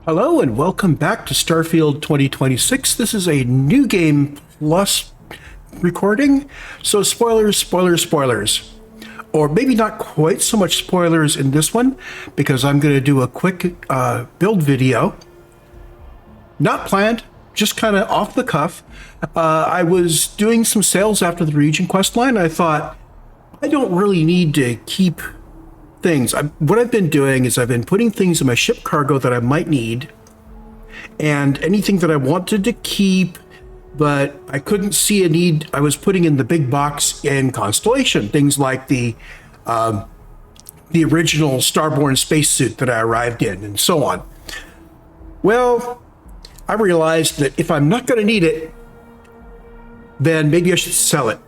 Hello and welcome back to Starfield 2026. This is a new game plus recording, so spoilers, spoilers, spoilers. Or maybe not quite so much spoilers in this one, because I'm going to do a quick build video. Not planned, just kind of off the cuff. I was doing some sales after the region quest line. I thought, I don't really need to keep things. What I've been doing is I've been putting things in my ship cargo that I might need, and anything that I wanted to keep, but I couldn't see a need, I was putting in the big box in Constellation. Things like the original Starborn spacesuit that I arrived in, and so on. Well, I realized that if I'm not going to need it, then maybe I should sell it.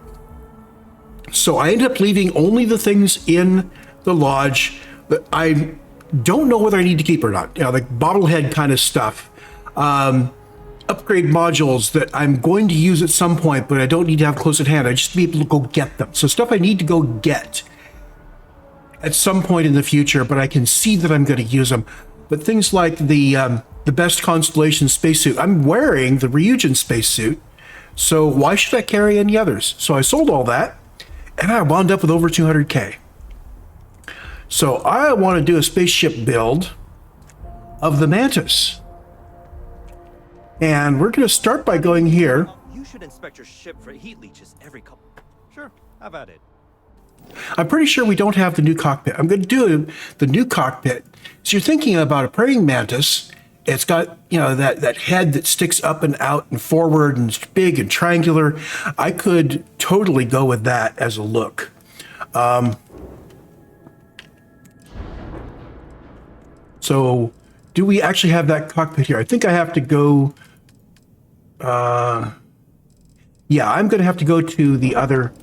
So I ended up leaving only the things in the lodge that I don't know whether I need to keep or not. You know, like bobblehead kind of stuff. Upgrade modules that I'm going to use at some point, but I don't need to have close at hand. I just need to be able to go get them. So stuff I need to go get at some point in the future, but I can see that I'm going to use them. But things like the best Constellation spacesuit, I'm wearing the Ryujin spacesuit, so why should I carry any others? So I sold all that, and I wound up with over 200K. So I want to do a spaceship build of the Mantis. And we're going to start by going here. You should inspect your ship for heat leeches every couple. Sure, how about it? I'm pretty sure we don't have the new cockpit. I'm going to do the new cockpit. So you're thinking about a praying mantis. It's got, you know, that head that sticks up and out and forward and it's big and triangular. I could totally go with that as a look. So do we actually have that cockpit here? I think I have to go. Yeah, I'm going to have to go to the other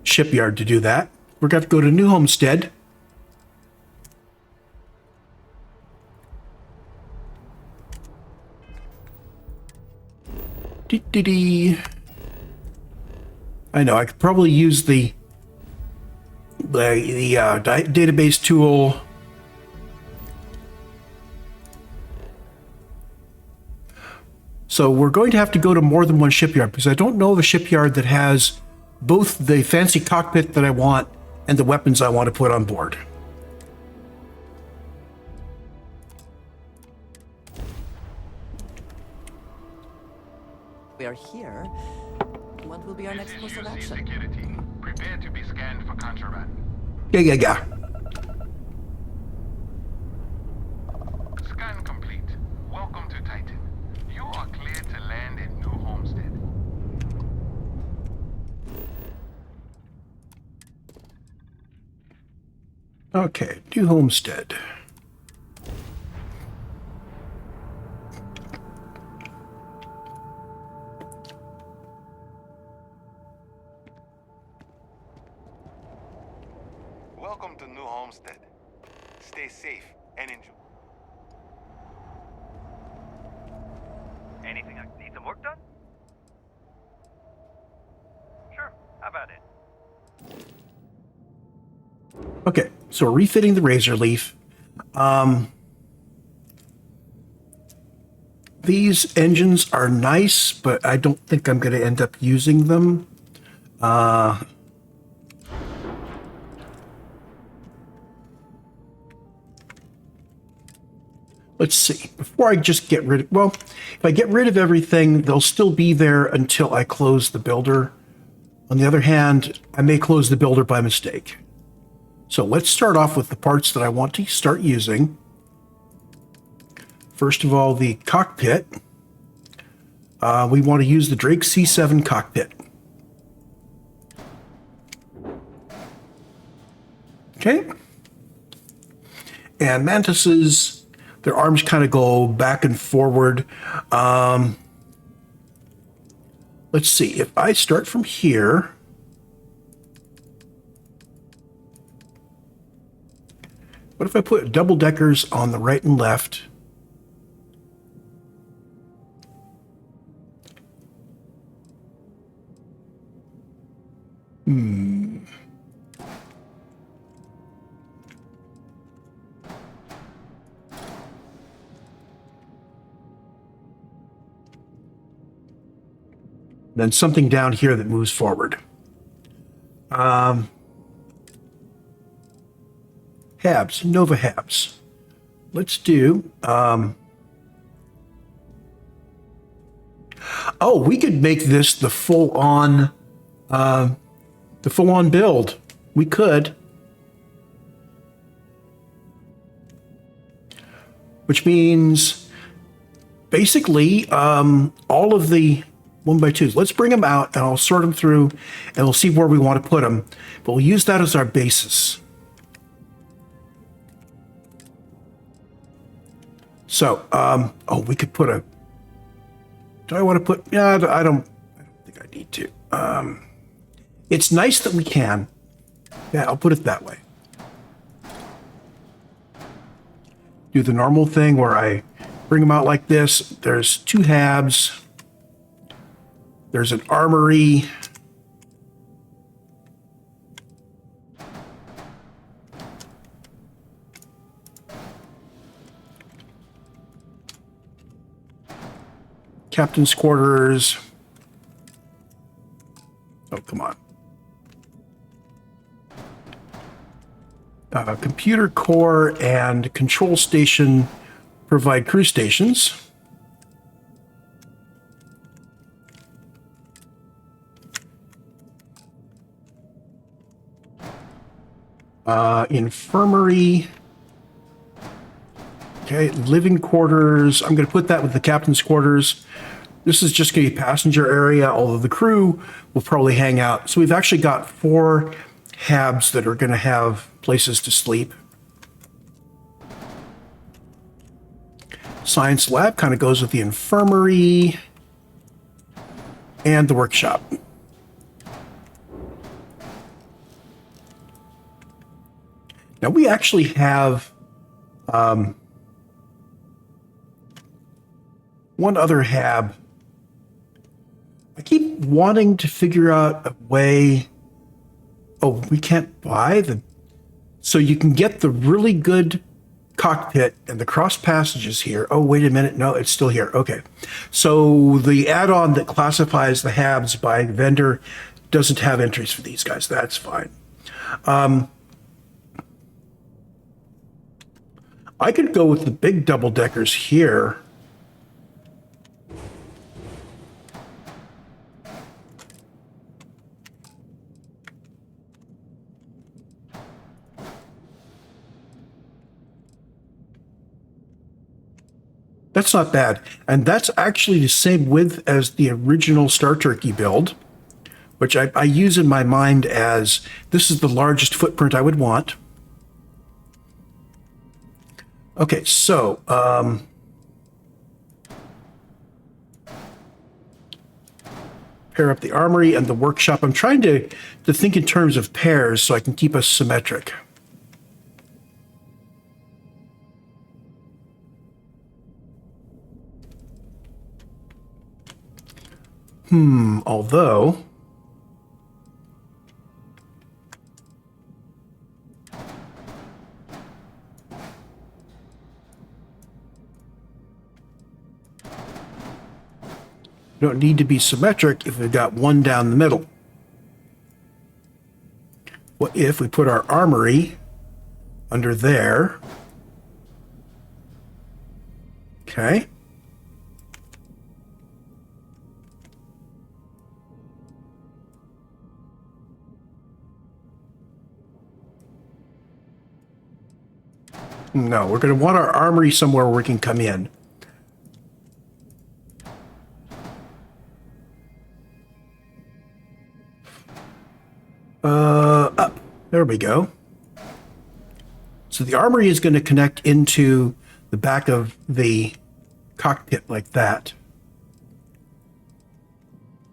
shipyard to do that. We're going to go to New Homestead. I know I could probably use the database tool. So we're going to have to go to more than one shipyard because I don't know of a shipyard that has both the fancy cockpit that I want and the weapons I want to put on board. We are here. What will be our next course of action? Security. Prepare to be scanned for contraband. Yeah. Scan complete. Welcome to Titan. You are clear to land in New Homestead. Okay, New Homestead. Welcome to New Homestead. Stay safe and enjoy. Anything I need some work done? Sure, how about it? Okay, so we're refitting the razor leaf. These engines are nice, but I don't think I'm going to end up using them. Let's see. Before I just get rid of... Well, if I get rid of everything, they'll still be there until I close the builder. On the other hand, I may close the builder by mistake. So let's start off with the parts that I want to start using. First of all, the cockpit. We want to use the Drake C7 cockpit. Okay. And Mantises, their arms kind of go back and forward. Let's see. If I start from here... What if I put double deckers on the right and left? then something down here that moves forward. Habs, Nova Habs. Let's do, oh, we could make this the full-on build. We could. Which means basically all of the 1x2s. Let's bring them out and I'll sort them through and we'll see where we want to put them. But we'll use that as our basis. So, oh, we could put a, do I want to put, yeah, I don't think I need to. It's nice that we can. Yeah, I'll put it that way. Do the normal thing where I bring them out like this. There's 2 habs. There's an armory. Captain's quarters. Oh, come on. Computer core and control station provide crew stations. Infirmary. Okay, living quarters. I'm going to put that with the captain's quarters. This is just going to be passenger area, although the crew will probably hang out. So we've actually got 4 habs that are going to have places to sleep. Science lab kind of goes with the infirmary and the workshop. Now we actually have one other hab. I keep wanting to figure out a way. Oh, we can't buy the, so you can get the really good cockpit and the cross passages here. Oh, wait a minute. No, it's still here. Okay. So the add-on that classifies the habs by vendor doesn't have entries for these guys. That's fine. I could go with the big double deckers here. That's not bad. And that's actually the same width as the original Star Turkey build, which I use in my mind as this is the largest footprint I would want. Okay, so pair up the armory and the workshop. I'm trying to think in terms of pairs so I can keep us symmetric. Although you don't need to be symmetric if we've got one down the middle. What if we put our armory under there? Okay. No, we're going to want our armory somewhere where we can come in. Up. There we go. So the armory is going to connect into the back of the cockpit like that.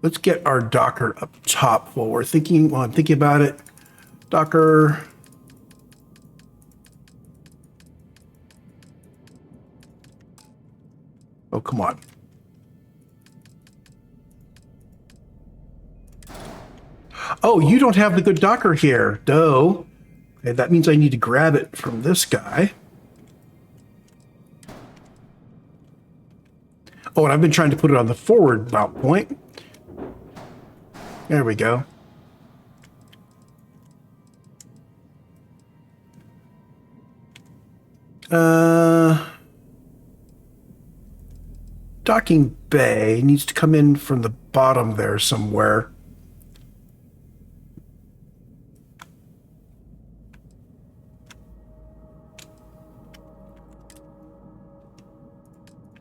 Let's get our docker up top while I'm thinking about it. Docker. Oh, come on. Oh, you don't have the good docker here. Duh. Okay, that means I need to grab it from this guy. Oh, and I've been trying to put it on the forward mount point. There we go. Docking bay needs to come in from the bottom there somewhere.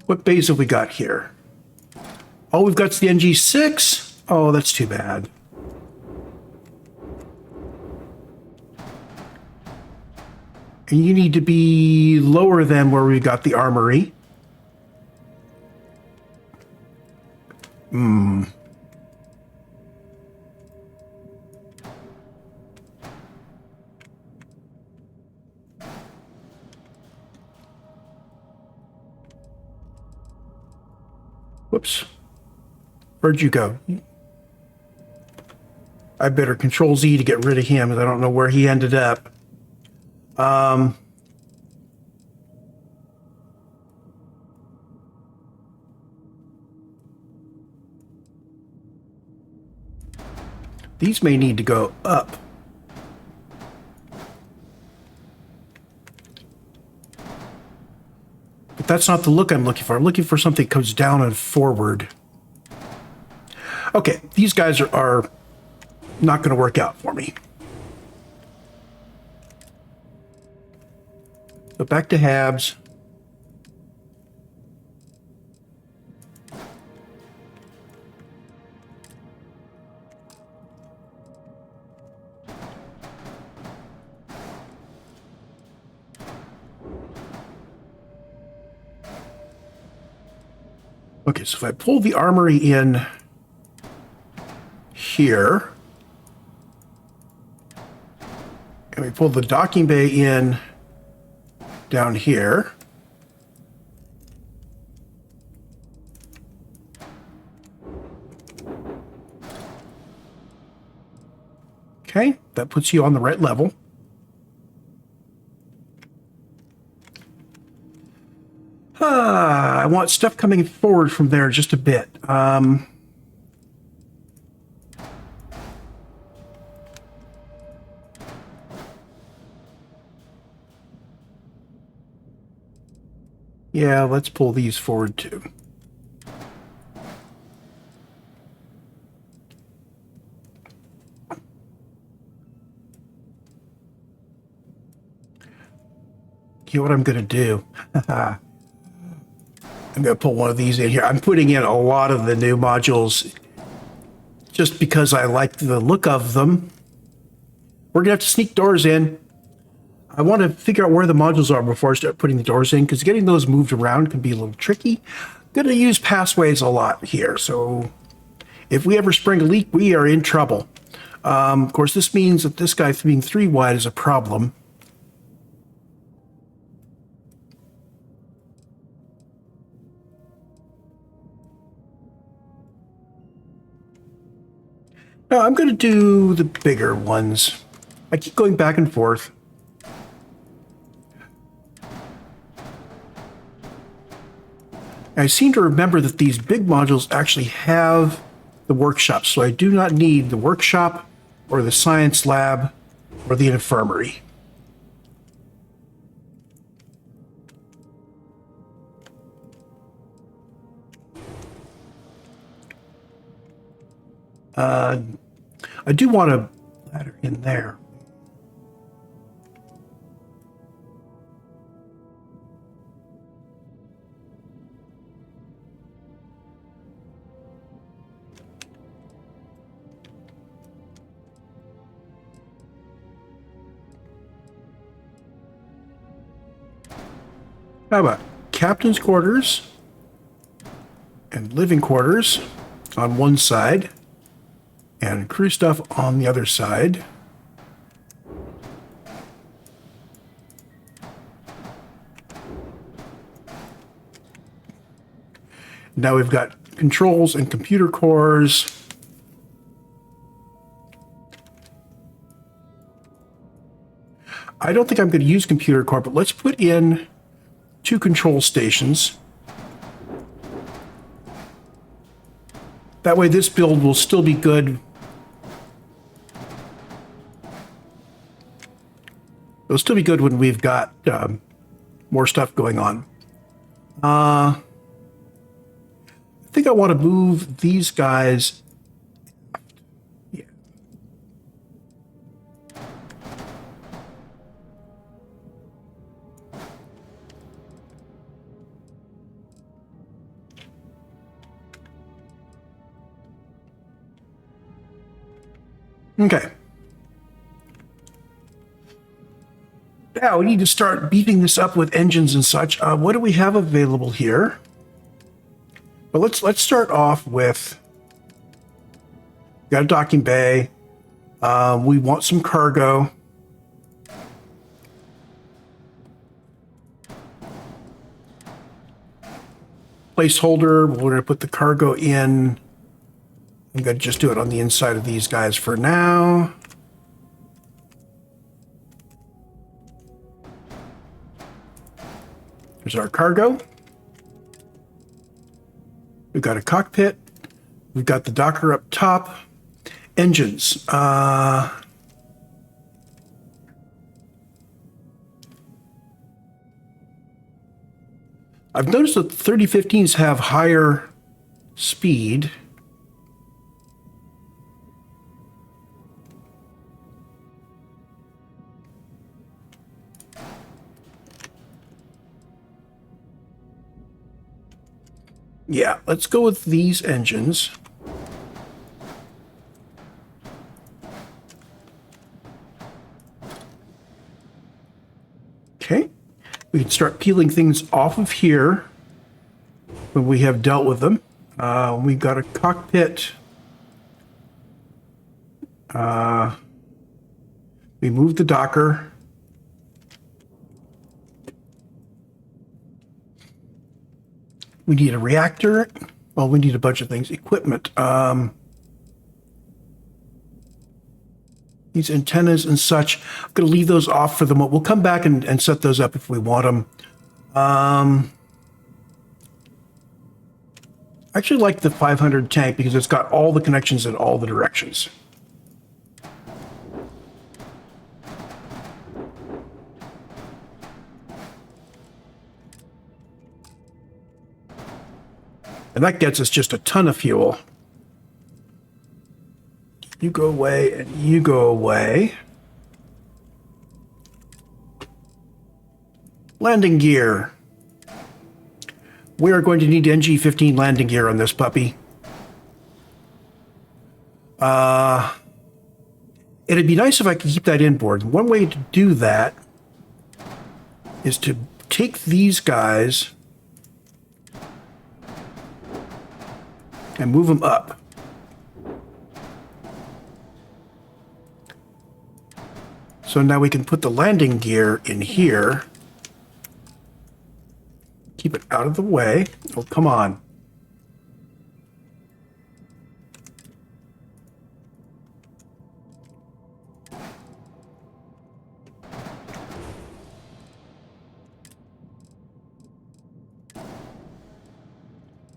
What bays have we got here? All we've got is the NG+01. Oh, that's too bad. And you need to be lower than where we got the armory. Whoops. Where'd you go? I better Control Z to get rid of him, because I don't know where he ended up. These may need to go up. But that's not the look I'm looking for. I'm looking for something that comes down and forward. Okay, these guys are not going to work out for me. So back to habs. Okay, so if I pull the armory in here, and we pull the docking bay in down here, okay, that puts you on the right level. I want stuff coming forward from there just a bit. Yeah, let's pull these forward too. You know what I'm going to do? I'm going to pull one of these in here. I'm putting in a lot of the new modules just because I like the look of them. We're going to have to sneak doors in. I want to figure out where the modules are before I start putting the doors in, because getting those moved around can be a little tricky. I'm going to use pathways a lot here, so if we ever spring a leak, we are in trouble. Of course, this means that this guy being 3 wide is a problem. No, I'm going to do the bigger ones. I keep going back and forth. I seem to remember that these big modules actually have the workshop, so I do not need the workshop or the science lab or the infirmary. I do want a ladder in there. How about captain's quarters and living quarters on one side and crew stuff on the other side? Now we've got controls and computer cores. I don't think I'm going to use computer core, but let's put in 2 control stations. That way this build will still be good It'll still be good when we've got more stuff going on. I think I want to move these guys. Yeah. Okay. Now we need to start beefing this up with engines and such. What do we have available here? Well, let's start off with, got a docking bay. We want some cargo. Placeholder, we're going to put the cargo in. I'm going to just do it on the inside of these guys for now. Here's our cargo. We've got a cockpit. We've got the docker up top. Engines. I've noticed that the 3015s have higher speed. Yeah, let's go with these engines. Okay, we can start peeling things off of here when we have dealt with them. We've got a cockpit. We moved the docker. We need a reactor. Well, we need a bunch of things. Equipment. These antennas and such. I'm going to leave those off for the moment. We'll come back and set those up if we want them. I actually like the 500 tank because it's got all the connections in all the directions. And that gets us just a ton of fuel. You go away and you go away. Landing gear. We are going to need NG+01 landing gear on this puppy. It'd be nice if I could keep that inboard. One way to do that is to take these guys and move them up. So now we can put the landing gear in here. Keep it out of the way. Oh, come on.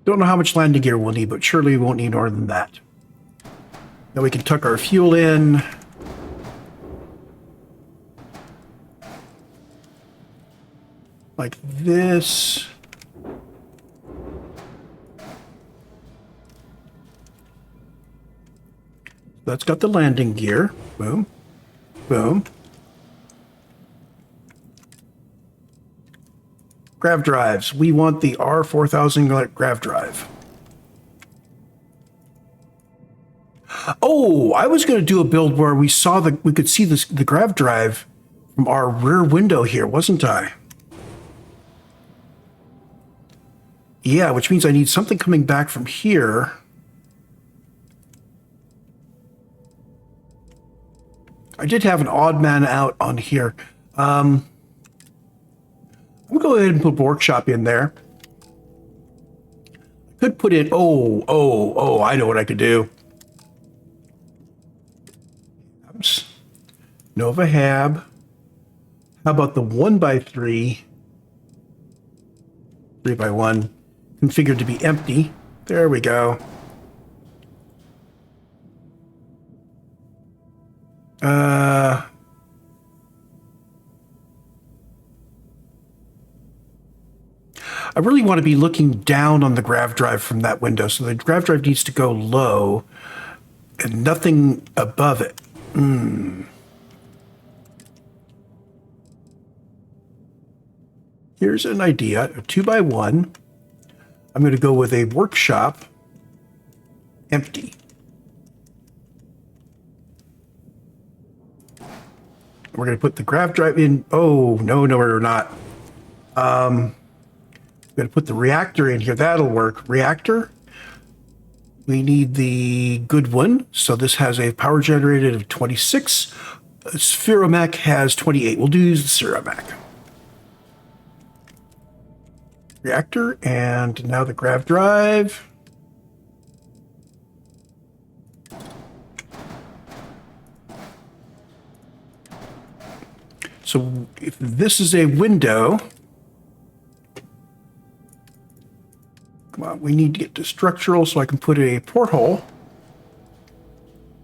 Don't know how much landing gear we'll need, but surely we won't need more than that. Now we can tuck our fuel in. Like this. That's got the landing gear. Boom. Boom. Grav drives. We want the R4000 grav drive. Oh, I was going to do a build where we could see the grav drive from our rear window here, wasn't I? Yeah, which means I need something coming back from here. I did have an odd man out on here. I'm going to go ahead and put workshop in there. I could put in, I know what I could do. Habs. Nova Hab. How about the 1x3? 3x1. Configured to be empty. There we go. I really want to be looking down on the grav drive from that window. So the grav drive needs to go low and nothing above it. Here's an idea, a 2x1. I'm going to go with a workshop, empty. We're going to put the grav drive in. Oh, no, we're not. I'm going to put the reactor in here. That'll work. Reactor. We need the good one. So this has a power generated of 26. Spheromech has 28. We'll do the Spheromech. Reactor, and now the grav drive. So if this is a window, come on, we need to get to structural so I can put a porthole.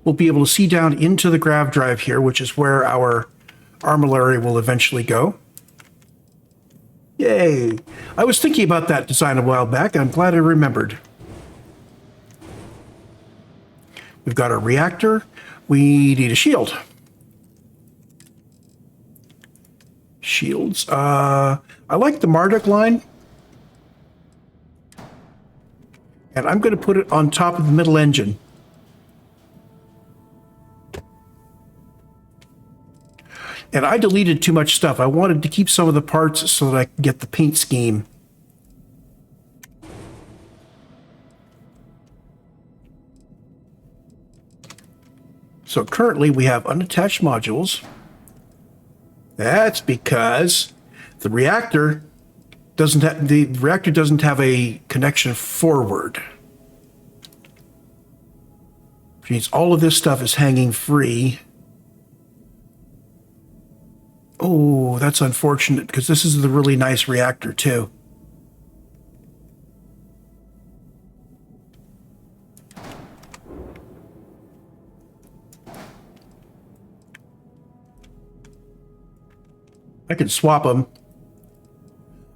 We'll be able to see down into the grav drive here, which is where our armillary will eventually go. Yay! I was thinking about that design a while back. I'm glad I remembered. We've got our reactor. We need a shield. Shields. I like the Marduk line. And I'm going to put it on top of the middle engine. And I deleted too much stuff. I wanted to keep some of the parts so that I could get the paint scheme. So currently we have unattached modules. That's because the reactor doesn't have a connection forward. Which means all of this stuff is hanging free. Oh, that's unfortunate because this is the really nice reactor too. I can swap them.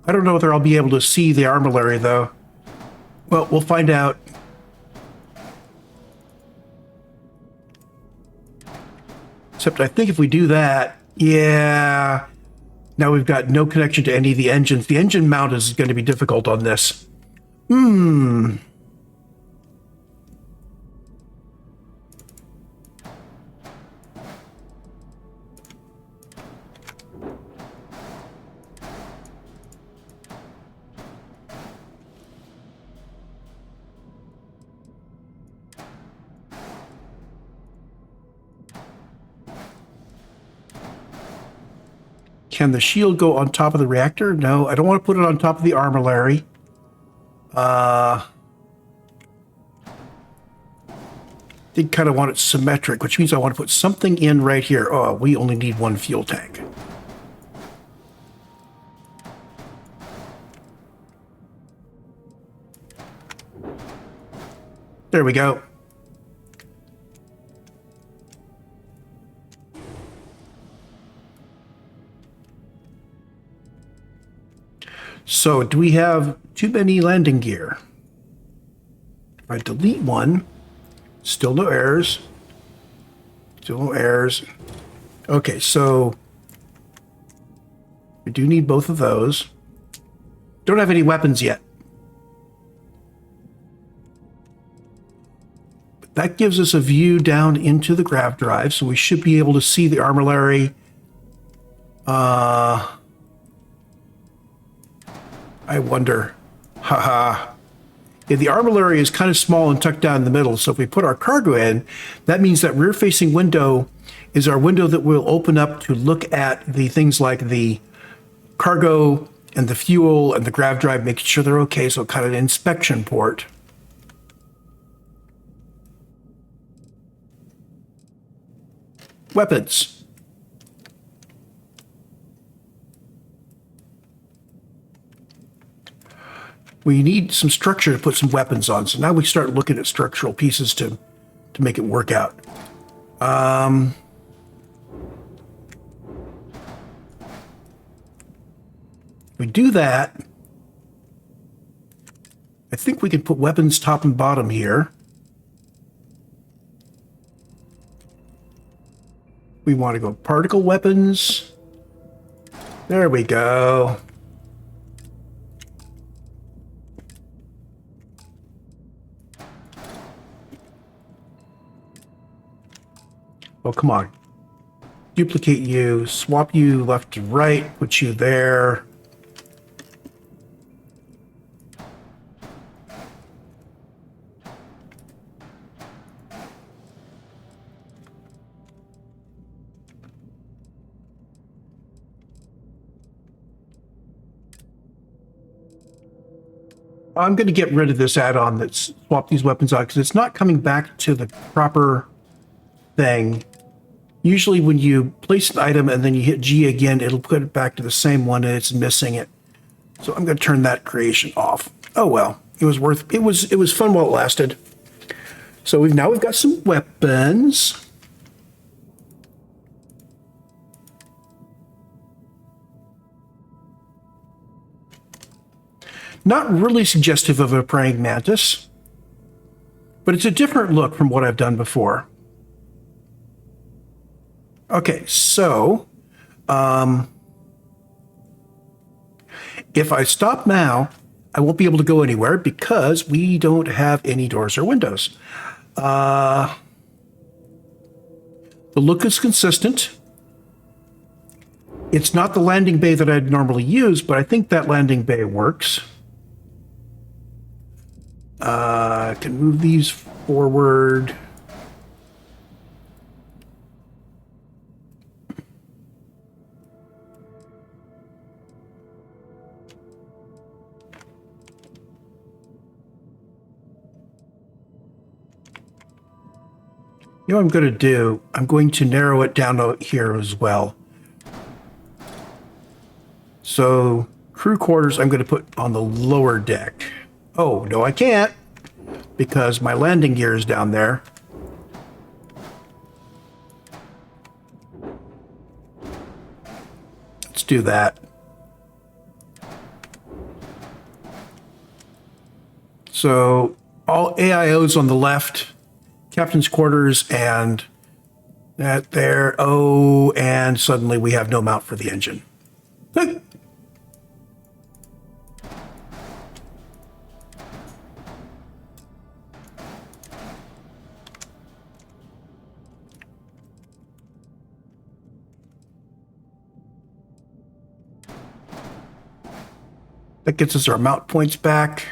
I don't know whether I'll be able to see the armillary though. Well, we'll find out. Except I think if we do that, yeah. Now we've got no connection to any of the engines. The engine mount is going to be difficult on this. Can the shield go on top of the reactor? No, I don't want to put it on top of the armillary. Did kind of want it symmetric, which means I want to put something in right here. Oh, we only need one fuel tank. There we go. So, do we have too many landing gear? If I delete one, still no errors. Still no errors. Okay, so we do need both of those. Don't have any weapons yet. But that gives us a view down into the grav drive, so we should be able to see the armillary. I wonder. Haha. Yeah, the armillary is kind of small and tucked down in the middle, so if we put our cargo in, that means that rear-facing window is our window that will open up to look at the things like the cargo and the fuel and the grav drive, making sure they're okay, so kind of an inspection port. Weapons. We need some structure to put some weapons on. So now we start looking at structural pieces to make it work out. We do that. I think we can put weapons top and bottom here. We want to go particle weapons. There we go. Oh, come on. Duplicate you, swap you left to right, put you there. I'm going to get rid of this add-on that's swap these weapons out because it's not coming back to the proper thing. Usually when you place an item and then you hit G again, it'll put it back to the same one and it's missing it. So I'm going to turn that creation off. Oh well, it was fun while it lasted. So we've got some weapons. Not really suggestive of a praying mantis, but it's a different look from what I've done before. Okay, so if I stop now, I won't be able to go anywhere because we don't have any doors or windows. The look is consistent. It's not the landing bay that I'd normally use, but I think that landing bay works. I can move these forward. You know what I'm going to do? I'm going to narrow it down out here as well. So crew quarters I'm going to put on the lower deck. Oh, no, I can't because my landing gear is down there. Let's do that. So all AIOs on the left, captain's quarters, and that there. Oh, and suddenly we have no mount for the engine. That gets us our mount points back.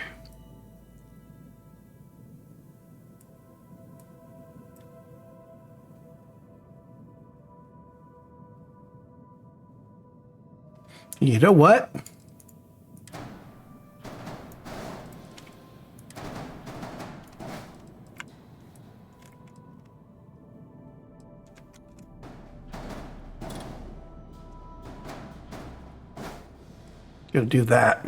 You know what? Gonna do that.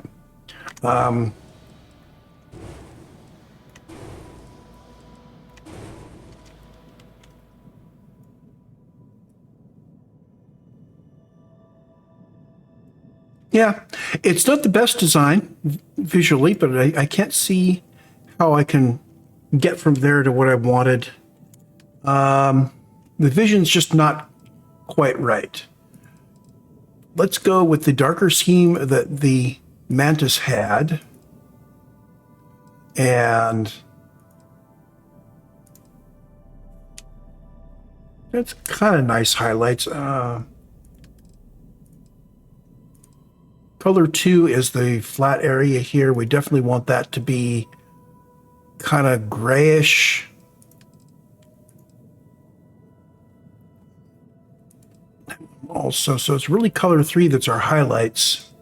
Yeah, it's not the best design visually, but I can't see how I can get from there to what I wanted. The vision's just not quite right. Let's go with the darker scheme that the Mantis had. And that's kind of nice highlights. Color 2 is the flat area here. We definitely want that to be kind of grayish. Also, so it's really color 3 that's our highlights.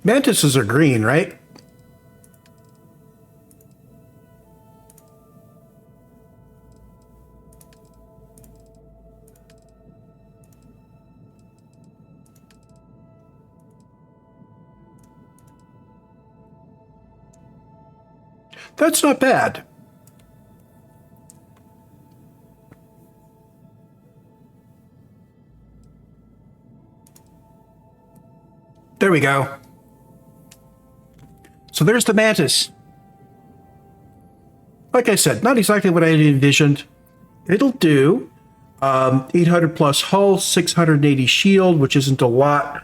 Mantises are green, right? That's not bad. There we go. So there's the Mantis. Like I said, not exactly what I had envisioned. It'll do 800 plus hull, 680 shield, which isn't a lot.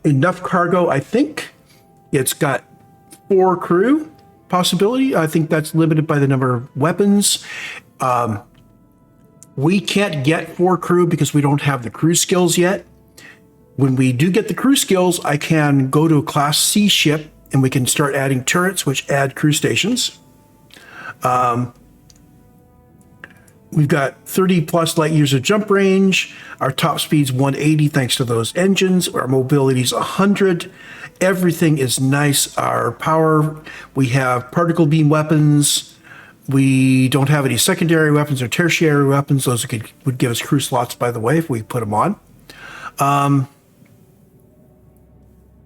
Enough cargo, I think. It's got 4 crew possibility. I think that's limited by the number of weapons. We can't get 4 crew because we don't have the crew skills yet. When we do get the crew skills, I can go to a Class C ship and we can start adding turrets, which add crew stations. We've got 30 plus light years of jump range. Our top speed's 180 thanks to those engines. Our mobility's 100. Everything is nice. Our power, we have particle beam weapons. We don't have any secondary weapons or tertiary weapons. Those would give us crew slots, by the way, if we put them on.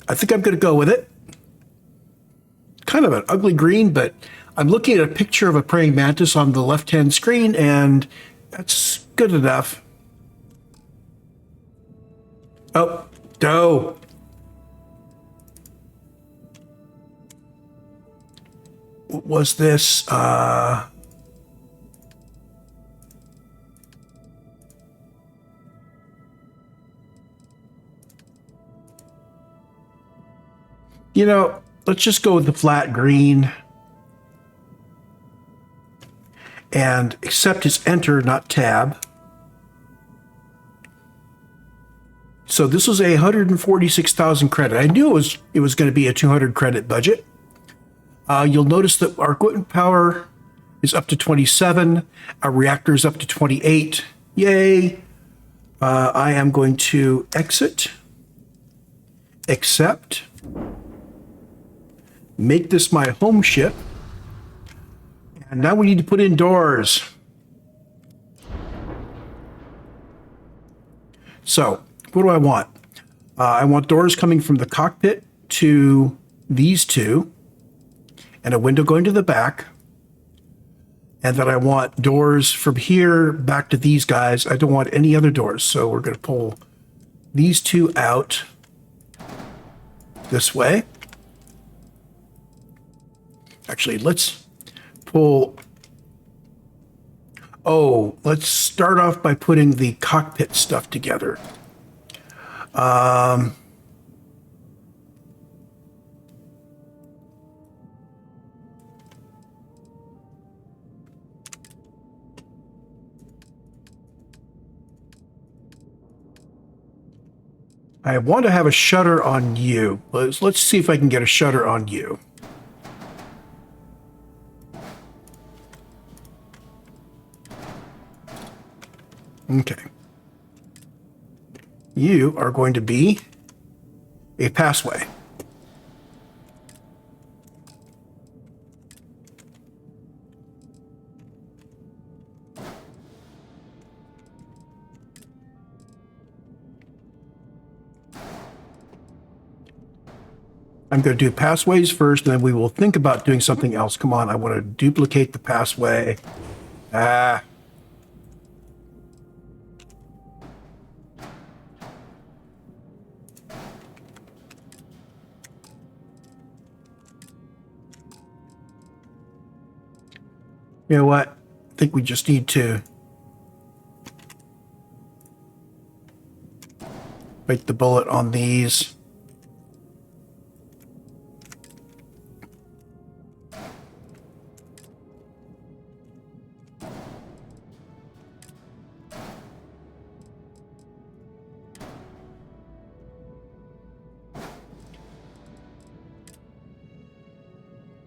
I think I'm going to go with it. Kind of an ugly green, but I'm looking at a picture of a praying mantis on the left-hand screen, and that's good enough. Oh, no. What was this? You know, let's just go with the flat green. And accept is enter, not tab. So this was a 146,000 credit. I knew it was going to be a 200 credit budget. You'll notice that our equipment power is up to 27. Our reactor is up to 28. Yay. I am going to exit, accept, make this my home ship. And now we need to put in doors. So, what do I want? I want doors coming from the cockpit to these two, and a window going to the back. And then I want doors from here back to these guys. I don't want any other doors, so we're going to pull these two out this way. Actually, let's pull. Oh, let's start off by putting the cockpit stuff together. I want to have a shutter on you. Let's see if I can get a shutter on you. Okay. You are going to be a passway. I'm going to do passways first, and then we will think about doing something else. Come on, I want to duplicate the passway. You know what? I think we just need to bite the bullet on these.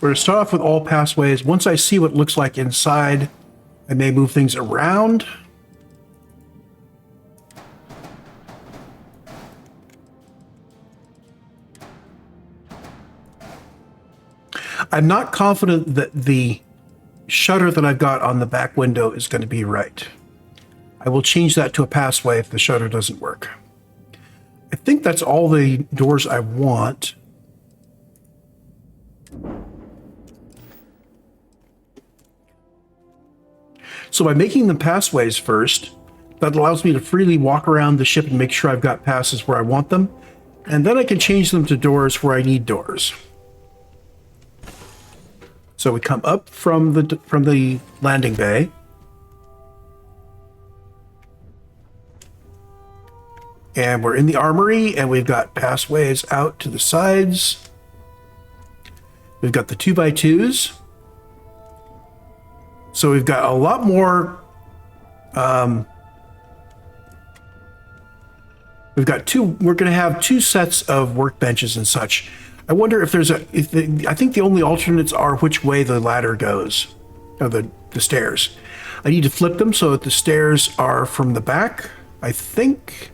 We're going to start off with all pathways. Once I see what it looks like inside, I may move things around. I'm not confident that the shutter that I've got on the back window is going to be right. I will change that to a passway if the shutter doesn't work. I think that's all the doors I want. So by making them passways first, that allows me to freely walk around the ship and make sure I've got passes where I want them. And then I can change them to doors where I need doors. So we come up from the landing bay. And we're in the armory, and we've got passways out to the sides. We've got the 2x2s. So we've got a lot more. We're going to have two sets of workbenches and such. I wonder if there's I think the only alternates are which way the ladder goes, or the stairs. I need to flip them so that the stairs are from the back, I think.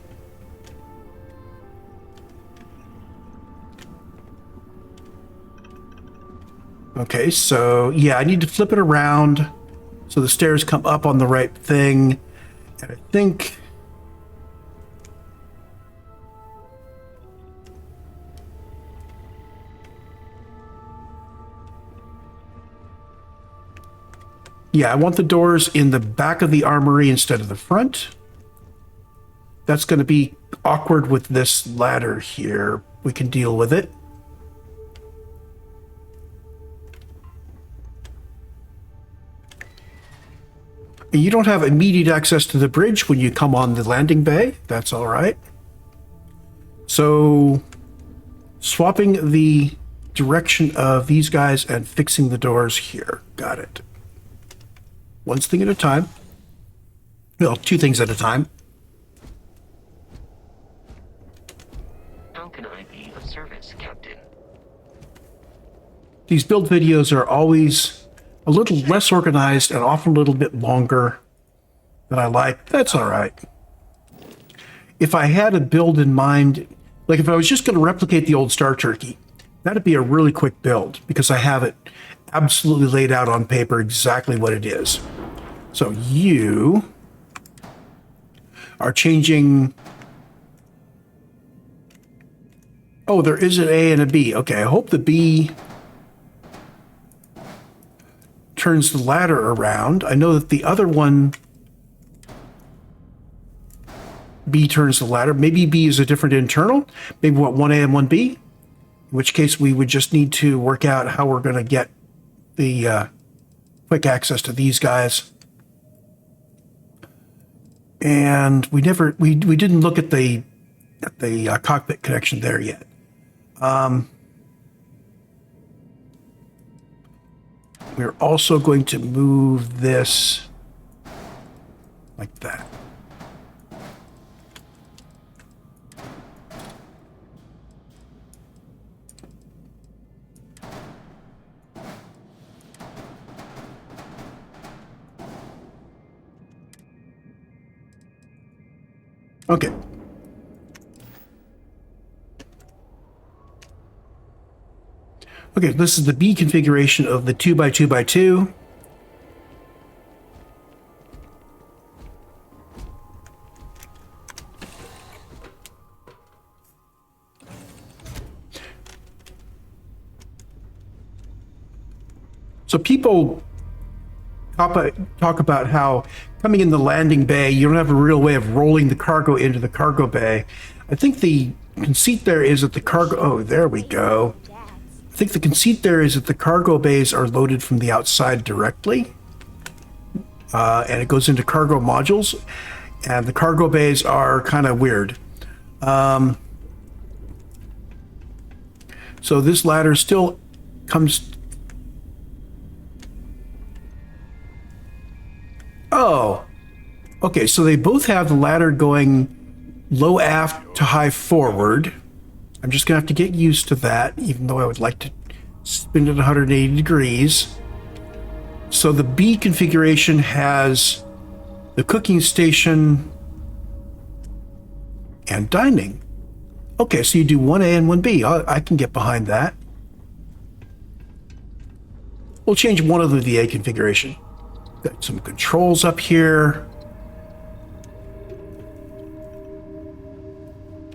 Okay, so yeah, I need to flip it around so the stairs come up on the right thing. And I think... yeah, I want the doors in the back of the armory instead of the front. That's going to be awkward with this ladder here. We can deal with it. You don't have immediate access to the bridge when you come on the landing bay. That's all right. So, swapping the direction of these guys and fixing the doors here. Got it. One thing at a time. Well, two things at a time. How can I be of service, Captain? These build videos are always a little less organized and often a little bit longer than I like. That's all right. If I had a build in mind, like if I was just going to replicate the old Star Turkey, that'd be a really quick build because I have it absolutely laid out on paper exactly what it is. So you are changing... oh, there is an A and a B. Okay, I hope the B turns the ladder around. I know that the other one, B turns the ladder. Maybe B is a different internal. Maybe what, 1A and 1B? In which case we would just need to work out how we're going to get the quick access to these guys. And we didn't look at the cockpit connection there yet. We're also going to move this like that. Okay. Okay, this is the B configuration of the 2x2x2. So people talk about how coming in the landing bay, you don't have a real way of rolling the cargo into the cargo bay. I think the conceit there is that the cargo... oh, there we go. I think the conceit there is that the cargo bays are loaded from the outside directly. And it goes into cargo modules. And the cargo bays are kind of weird. So this ladder still comes... oh. Okay, so they both have the ladder going low aft to high forward. I'm just going to have to get used to that, even though I would like to spin it 180 degrees. So the B configuration has the cooking station and dining. Okay, so you do 1A and 1B. I can get behind that. We'll change one of the A configuration. Got some controls up here.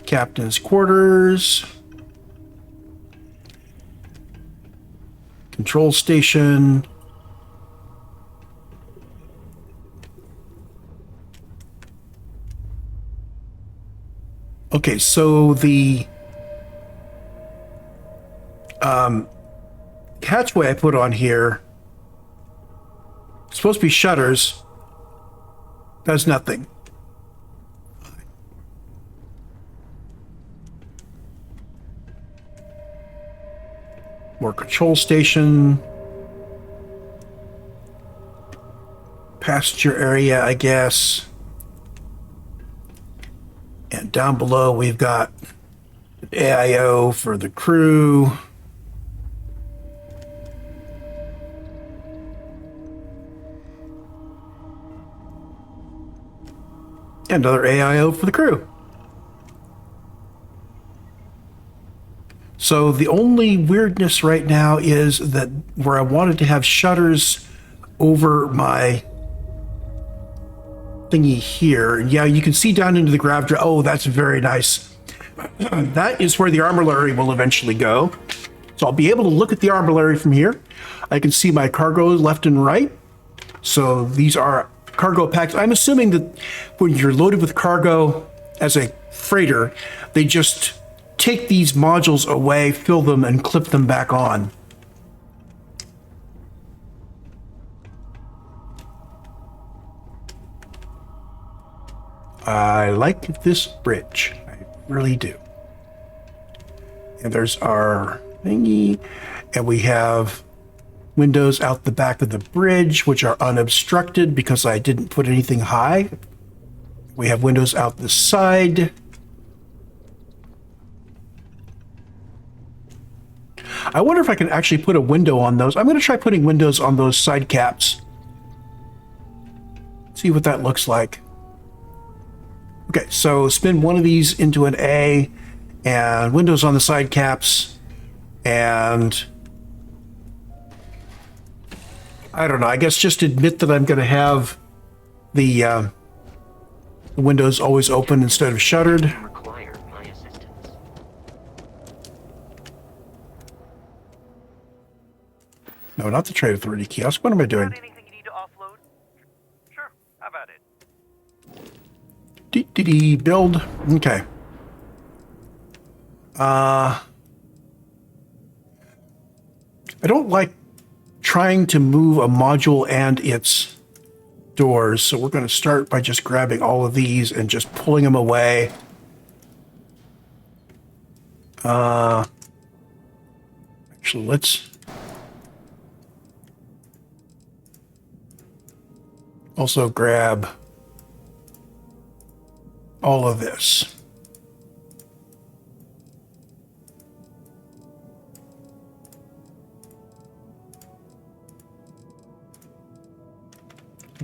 Captain's quarters. Control station. Okay, so the Hatchway I put on here, it's supposed to be shutters, does nothing. More control station. Passenger area, I guess. And down below we've got an AIO for the crew. And another AIO for the crew. So the only weirdness right now is that where I wanted to have shutters over my thingy here. And yeah, you can see down into the grav drive. Oh, that's very nice. That is where the armillary will eventually go. So I'll be able to look at the armillary from here. I can see my cargo left and right. So these are cargo packs. I'm assuming that when you're loaded with cargo as a freighter, they just take these modules away, fill them, and clip them back on. I like this bridge. I really do. And there's our thingy. And we have windows out the back of the bridge, which are unobstructed because I didn't put anything high. We have windows out the side. I wonder if I can actually put a window on those. I'm going to try putting windows on those side caps. See what that looks like. Okay, so spin one of these into an A, and windows on the side caps, and I don't know, I guess just admit that I'm going to have the windows always open instead of shuttered. Require my assistance. No, not the Trade Authority kiosk. What am I doing? Anything you need to offload? Sure, how about it? Build. Okay. I don't like trying to move a module and its doors, so we're going to start by just grabbing all of these and just pulling them away. Actually, let's also grab all of this.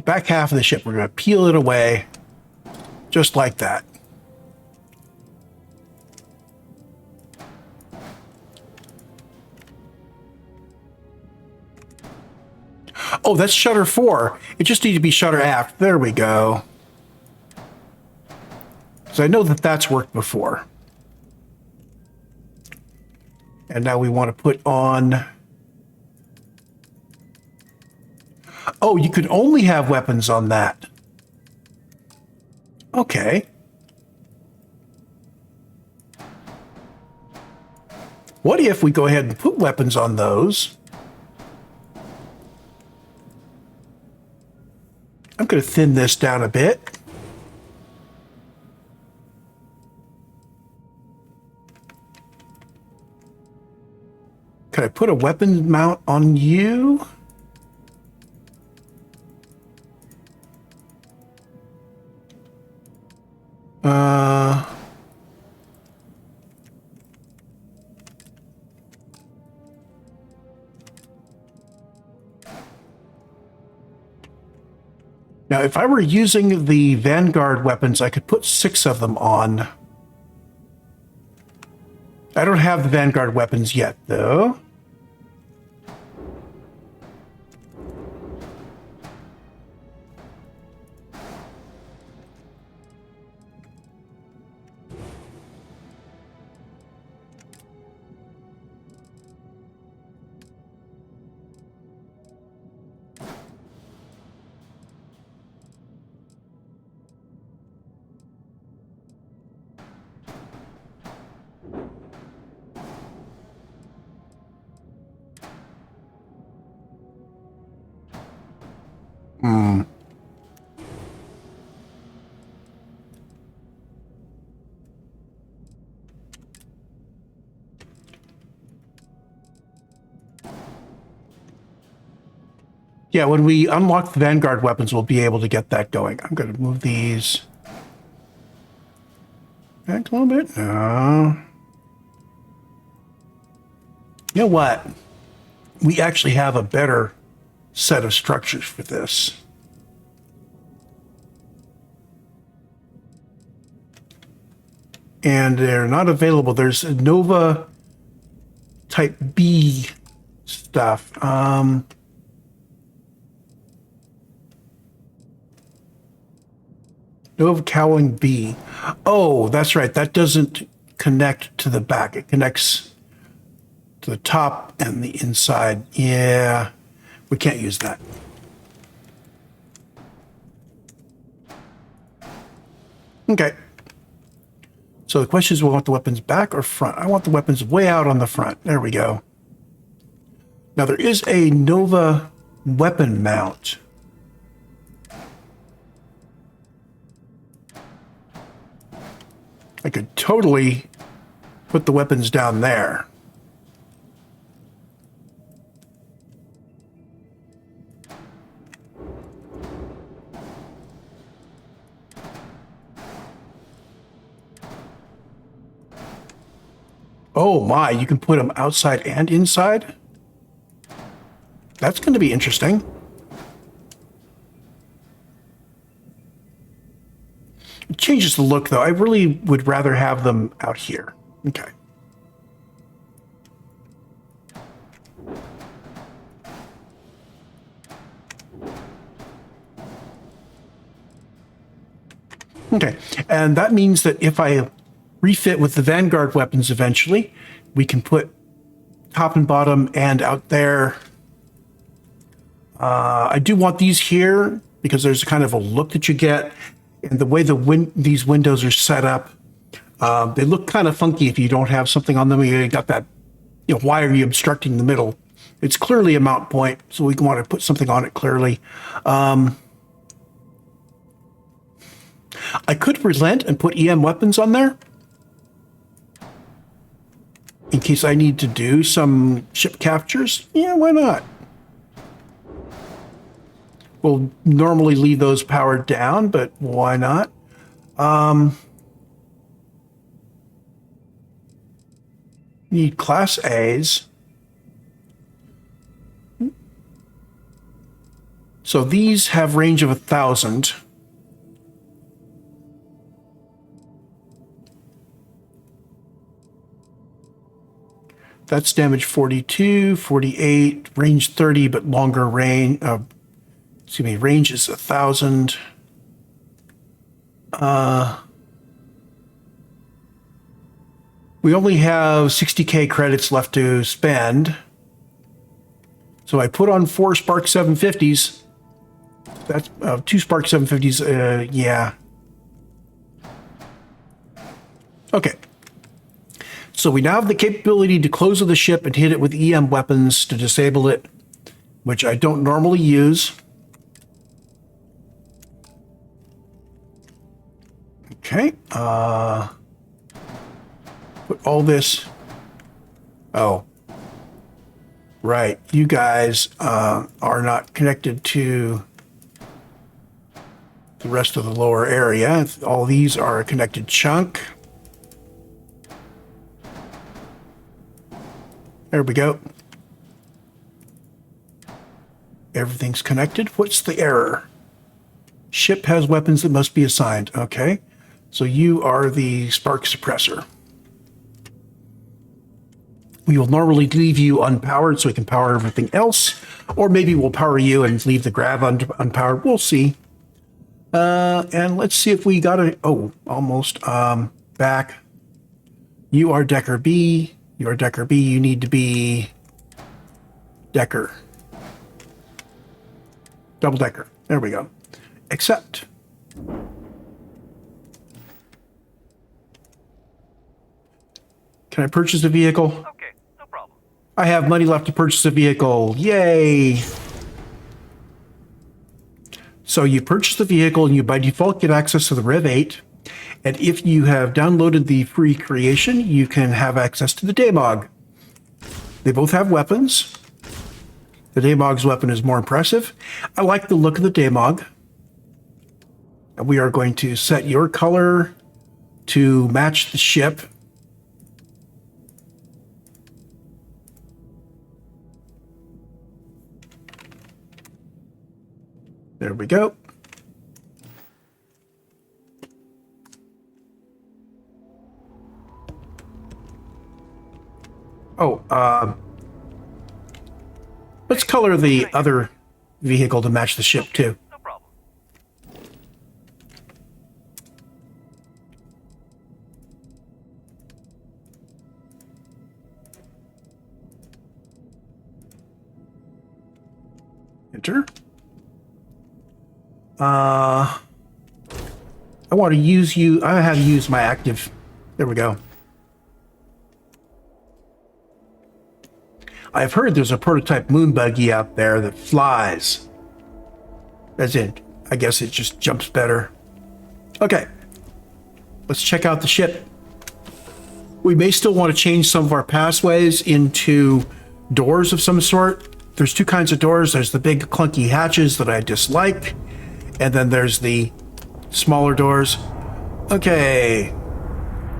Back half of the ship, we're going to peel it away just like that. Oh, that's shutter 4. It just needs to be shutter aft. There we go. So I know that that's worked before. And now we want to put on... Oh, you could only have weapons on that. Okay. What if we go ahead and put weapons on those? I'm going to thin this down a bit. Can I put a weapon mount on you? Now, if I were using the Vanguard weapons, I could put 6 of them on. I don't have the Vanguard weapons yet, though. Yeah, when we unlock the Vanguard weapons, we'll be able to get that going. I'm going to move these back a little bit. No. You know what? We actually have a better set of structures for this. And they're not available. There's a Nova Type B stuff. Nova Cowling B. Oh, that's right. That doesn't connect to the back. It connects to the top and the inside. Yeah, we can't use that. Okay. So the question is, we want the weapons back or front? I want the weapons way out on the front. There we go. Now there is a Nova weapon mount. I could totally put the weapons down there. Oh my, you can put them outside and inside? That's going to be interesting. It changes the look, though. I really would rather have them out here. Okay. Okay, and that means that if I refit with the Vanguard weapons eventually, we can put top and bottom and out there. I do want these here because there's kind of a look that you get. And the way these windows are set up, they look kind of funky if you don't have something on them. You got that, why are you obstructing the middle? It's clearly a mount point, so we want to put something on it clearly. I could relent and put EM weapons on there in case I need to do some ship captures. Yeah, why not? We'll normally leave those powered down, but why not? Need Class A's. So these have range of 1,000. That's damage 42, 48, range 30, but longer range. Range is 1,000. We only have 60K credits left to spend. So I put on 4 Spark 750s. That's 2 Spark 750s. Yeah. Okay. So we now have the capability to close of the ship and hit it with EM weapons to disable it, which I don't normally use. Okay. Put all this. Oh. Right. You guys are not connected to the rest of the lower area. All these are a connected chunk. There we go. Everything's connected. What's the error? Ship has weapons that must be assigned. Okay. So you are the spark suppressor. We will normally leave you unpowered so we can power everything else. Or maybe we'll power you and leave the grav unpowered. We'll see. And let's see if we got it. Oh, almost. Back. You are Decker B. You are Decker B. You need to be Decker. Double Decker. There we go. Accept. Can I purchase a vehicle? Okay, no problem. I have money left to purchase a vehicle. Yay! So you purchase the vehicle and you by default get access to the Rev 8. And if you have downloaded the free creation, you can have access to the Daemog. They both have weapons. The Daemog's weapon is more impressive. I like the look of the Daemog. And we are going to set your color to match the ship. There we go. Oh, let's color the other vehicle to match the ship too. No problem. Enter. I want to use you. I have used my active. There we go. I've heard there's a prototype moon buggy out there that flies. As in, I guess it just jumps better. Okay. Let's check out the ship. We may still want to change some of our pathways into doors of some sort. There's two kinds of doors. There's the big clunky hatches that I dislike. And then there's the smaller doors. Okay.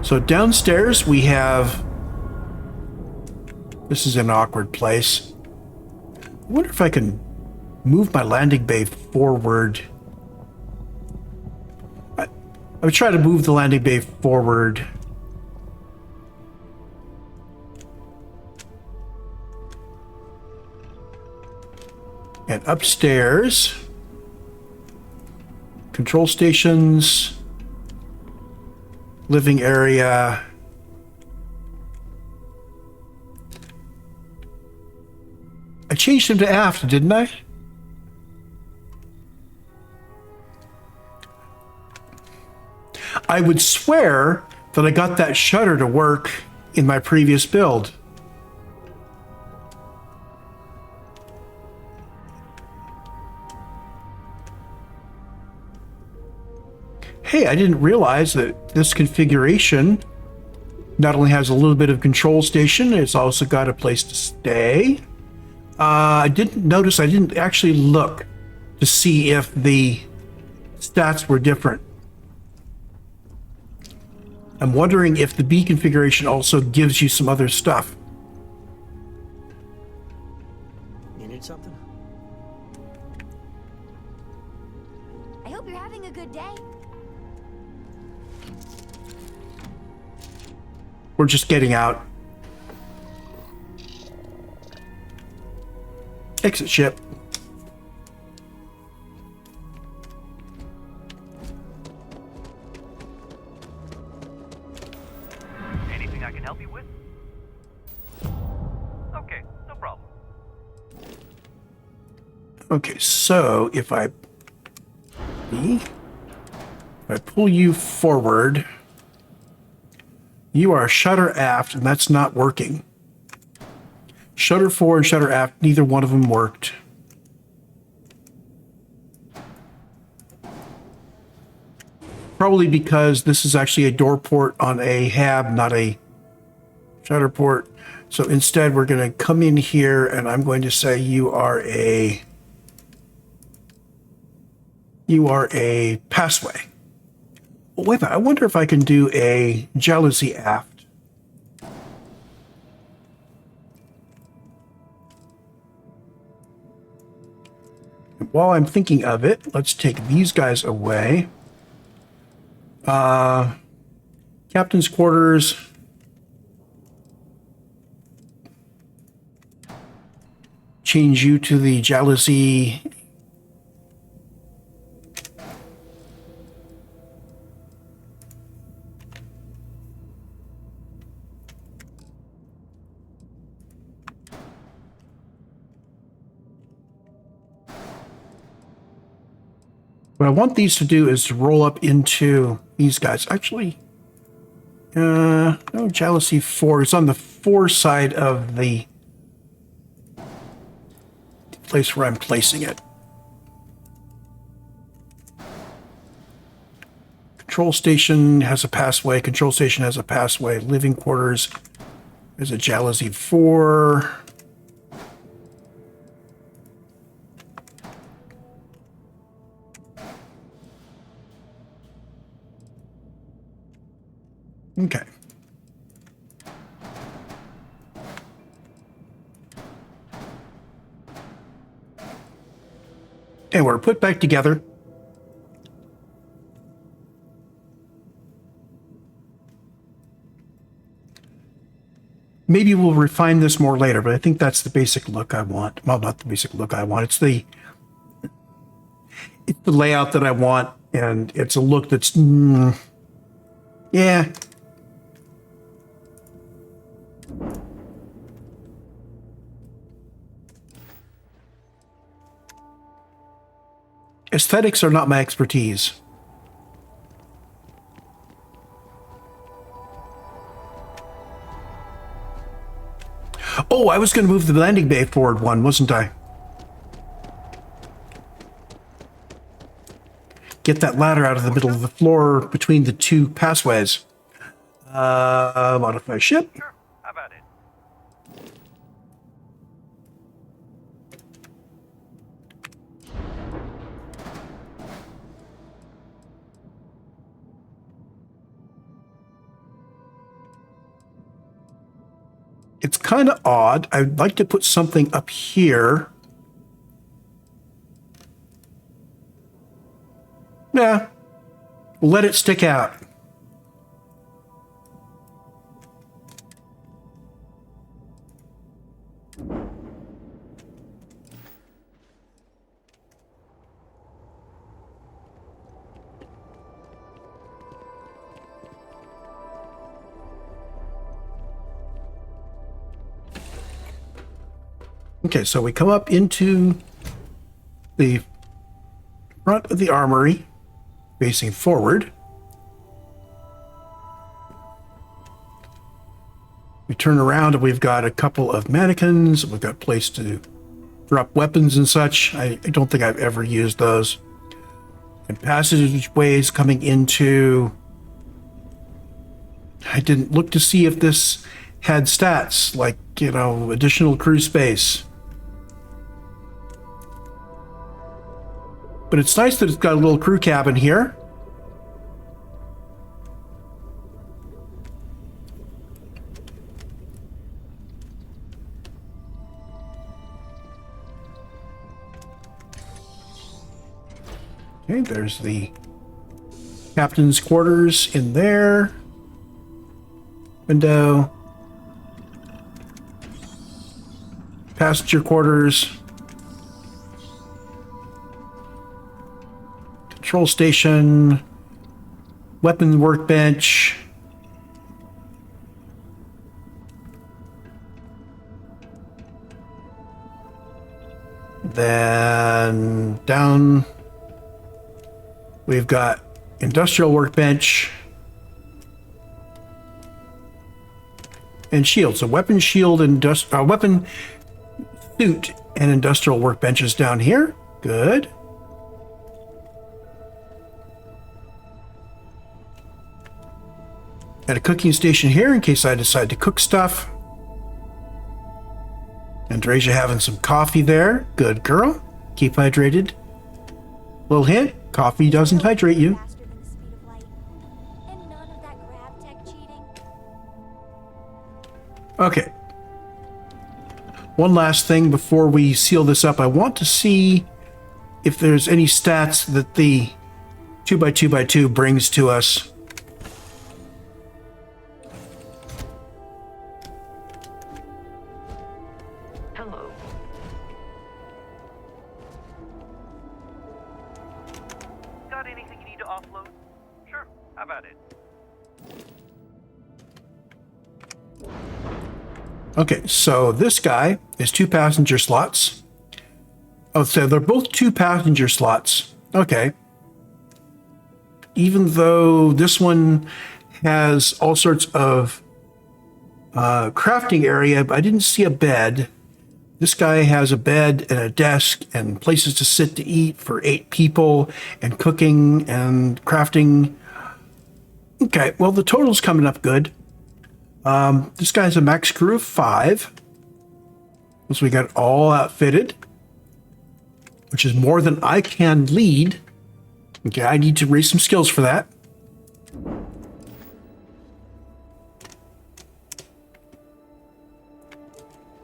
So downstairs we have... This is an awkward place. I wonder if I can move my landing bay forward. I would try to move the landing bay forward. And upstairs, control stations, living area. I changed him to aft, didn't I? I would swear that I got that shutter to work in my previous build. Hey, I didn't realize that this configuration not only has a little bit of control station, it's also got a place to stay. I didn't notice, I didn't actually look to see if the stats were different. I'm wondering if the B configuration also gives you some other stuff. You need something? I hope you're having a good day. We're just getting out. Exit ship. Anything I can help you with? Okay, no problem. Okay, so if I pull you forward, you are shutter aft, and that's not working. Shutter forward and shutter aft, neither one of them worked. Probably because this is actually a door port on a hab, not a shutter port. So instead, we're going to come in here, and I'm going to say you are a passway. Well, wait a minute, I wonder if I can do a jealousy aft. While I'm thinking of it, let's take these guys away. Captain's quarters. Change you to the jealousy. What I want these to do is to roll up into these guys. Actually, no, jealousy 4. It's on the 4 side of the place where I'm placing it. Control station has a passway. Control station has a passway. Living quarters is a jealousy 4. Okay. And we're put back together. Maybe we'll refine this more later, but I think that's the basic look I want. Well, not the basic look I want. It's the layout that I want, and it's a look that's, yeah. Aesthetics are not my expertise. Oh, I was going to move the landing bay forward one, wasn't I? Get that ladder out of the middle of the floor between the two passways. Modify ship. Sure, how about it? It's kind of odd. I'd like to put something up here. Yeah, let it stick out. Okay, so we come up into the front of the armory, facing forward. We turn around and we've got a couple of mannequins. We've got a place to drop weapons and such. I don't think I've ever used those. And passageways coming into... I didn't look to see if this had stats, like, you know, additional crew space. But it's nice that it's got a little crew cabin here. Okay, there's the captain's quarters in there. Window. Passenger quarters. Control station, weapon workbench, then down we've got industrial workbench and shield. So weapon shield and weapon suit and industrial workbenches down here. Good. And a cooking station here in case I decide to cook stuff. Andresia having some coffee there. Good girl. Keep hydrated. Little hint, coffee doesn't hydrate you. Faster than the speed of light. And none of that grab tech cheating. Okay. One last thing before we seal this up. I want to see if there's any stats that the 2x2x2 brings to us. Hello. Got anything you need to offload? Sure, how about it? Okay, so this guy is 2 passenger slots. Oh, so they're both 2 passenger slots. Okay. Even though this one has all sorts of crafting area, but I didn't see a bed. This guy has a bed and a desk and places to sit to eat for 8 people and cooking and crafting. Okay, well, the total's coming up good. This guy's a max crew of 5. So we got it all outfitted, which is more than I can lead. Okay, I need to raise some skills for that.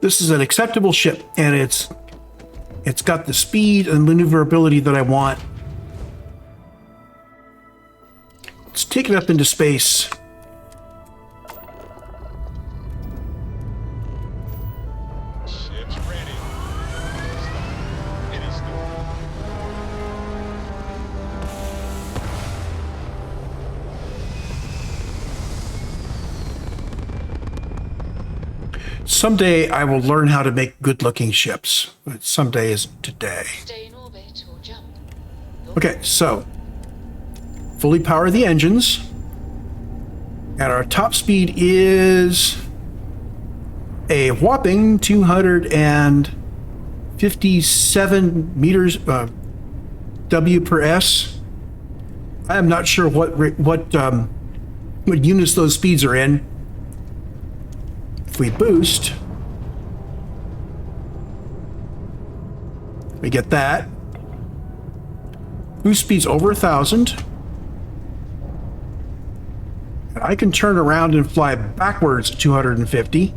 This is an acceptable ship, and it's got the speed and maneuverability that I want. Let's take it up into space. Ship's ready. It is done. Someday I will learn how to make good-looking ships. But someday isn't today. Stay in orbit or jump. Okay, so fully power the engines. And our top speed is a whopping 257 meters W per S. I am not sure what units those speeds are in. If we boost, we get that. Boost speed's over 1,000. I can turn around and fly backwards at 250.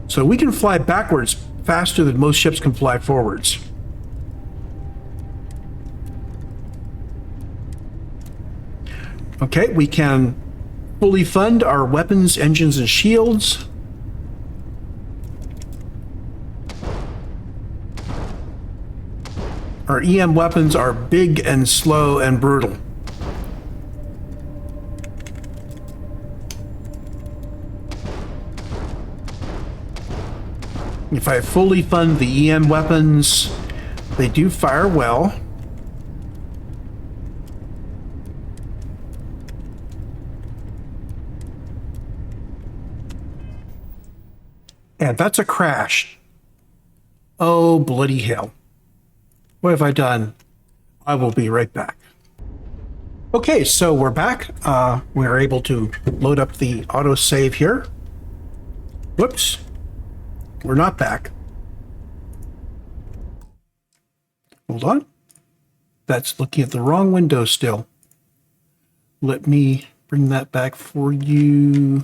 So we can fly backwards faster than most ships can fly forwards. Okay, we can fully fund our weapons, engines, and shields. Our EM weapons are big and slow and brutal. If I fully fund the EM weapons, they do fire well. And that's a crash. Oh, bloody hell. What have I done? I will be right back. Okay, so we're back. We're able to load up the autosave here. Whoops. We're not back. Hold on. That's looking at the wrong window still. Let me bring that back for you.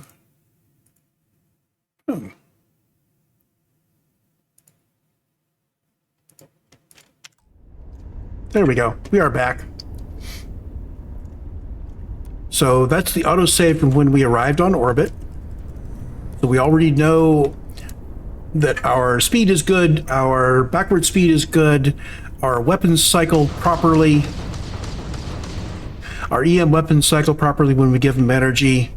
There we go. We are back. So that's the autosave from when we arrived on orbit. So we already know that our speed is good, our backward speed is good, our weapons cycle properly, our EM weapons cycle properly when we give them energy.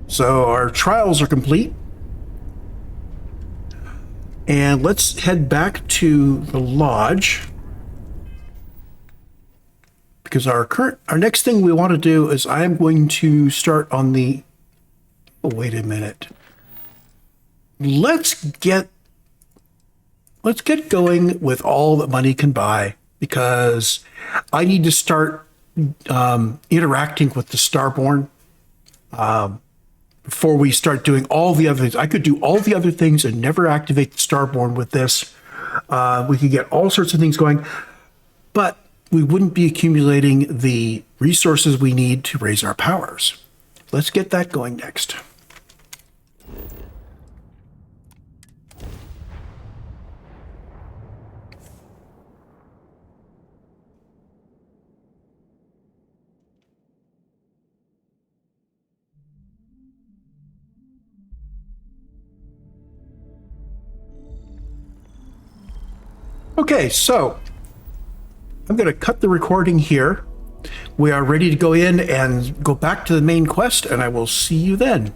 So our trials are complete. And let's head back to the lodge, because our next thing we want to do is I am going to start on the, oh, wait a minute. Let's get going with all that money can buy, because I need to start interacting with the Starborn before we start doing all the other things. I could do all the other things and never activate the Starborn with this. We could get all sorts of things going, but we wouldn't be accumulating the resources we need to raise our powers. Let's get that going next. Okay, so I'm going to cut the recording here. We are ready to go in and go back to the main quest, and I will see you then.